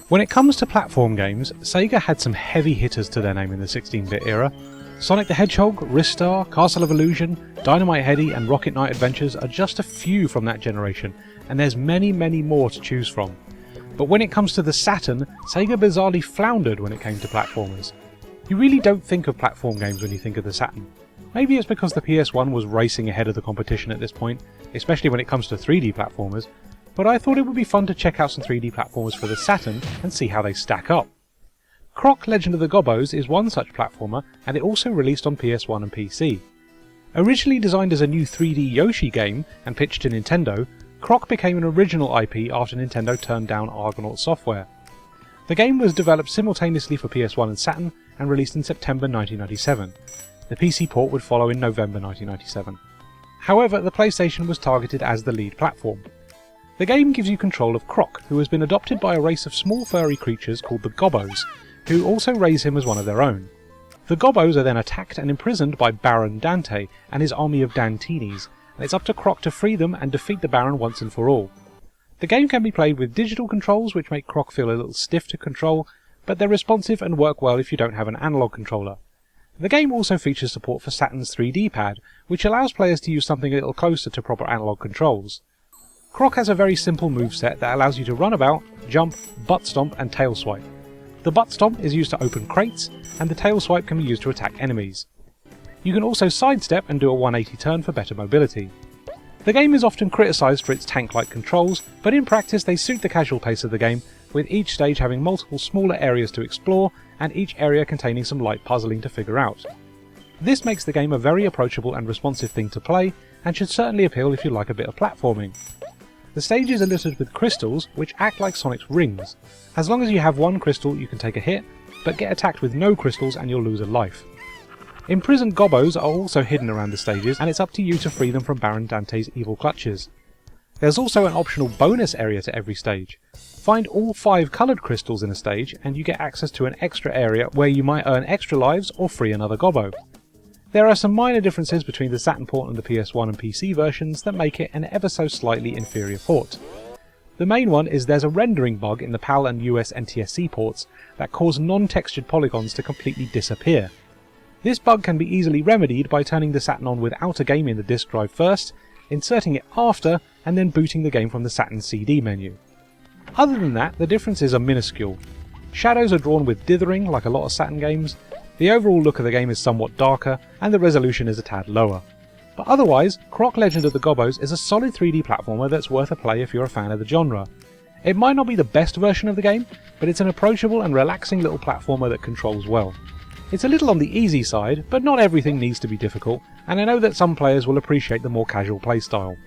When it comes to platform games, Sega had some heavy hitters to their name in the 16-bit era. Sonic the Hedgehog, Ristar, Castle of Illusion, Dynamite Headdy and Rocket Knight Adventures are just a few from that generation, and there's many more to choose from. But when it comes to the Saturn, Sega bizarrely floundered when it came to platformers. You really don't think of platform games when you think of the Saturn. Maybe it's because the PS1 was racing ahead of the competition at this point, especially when it comes to 3D platformers, but I thought it would be fun to check out some 3D platformers for the Saturn and see how they stack up. Croc Legend of the Gobbos is one such platformer, and it also released on PS1 and PC. Originally designed as a new 3D Yoshi game and pitched to Nintendo, Croc became an original IP after Nintendo turned down Argonaut Software. The game was developed simultaneously for PS1 and Saturn and released in September 1997. The PC port would follow in November 1997. However, the PlayStation was targeted as the lead platform. The game gives you control of Croc, who has been adopted by a race of small furry creatures called the Gobbos, who also raise him as one of their own. The Gobbos are then attacked and imprisoned by Baron Dante and his army of Dantinis, and it's up to Croc to free them and defeat the Baron once and for all. The game can be played with digital controls, which make Croc feel a little stiff to control, but they're responsive and work well if you don't have an analog controller. The game also features support for Saturn's 3D pad, which allows players to use something a little closer to proper analog controls. Croc has a very simple moveset that allows you to run about, jump, butt stomp and tail swipe. The butt stomp is used to open crates, and the tail swipe can be used to attack enemies. You can also sidestep and do a 180 turn for better mobility. The game is often criticised for its tank-like controls, but in practice they suit the casual pace of the game, with each stage having multiple smaller areas to explore, and each area containing some light puzzling to figure out. This makes the game a very approachable and responsive thing to play, and should certainly appeal if you like a bit of platforming. The stages are littered with crystals, which act like Sonic's rings. As long as you have one crystal you can take a hit, but get attacked with no crystals and you'll lose a life. Imprisoned Gobbos are also hidden around the stages, and it's up to you to free them from Baron Dante's evil clutches. There's also an optional bonus area to every stage. Find all 5 coloured crystals in a stage and you get access to an extra area where you might earn extra lives or free another Gobbo. There are some minor differences between the Saturn port and the PS1 and PC versions that make it an ever so slightly inferior port. The main one is there's a rendering bug in the PAL and US NTSC ports that cause non-textured polygons to completely disappear. This bug can be easily remedied by turning the Saturn on without a game in the disk drive first, inserting it after, and then booting the game from the Saturn CD menu. Other than that, the differences are minuscule. Shadows are drawn with dithering like a lot of Saturn games, the overall look of the game is somewhat darker, and the resolution is a tad lower. But otherwise, Croc Legend of the Gobbos is a solid 3D platformer that's worth a play if you're a fan of the genre. It might not be the best version of the game, but it's an approachable and relaxing little platformer that controls well. It's a little on the easy side, but not everything needs to be difficult, and I know that some players will appreciate the more casual playstyle.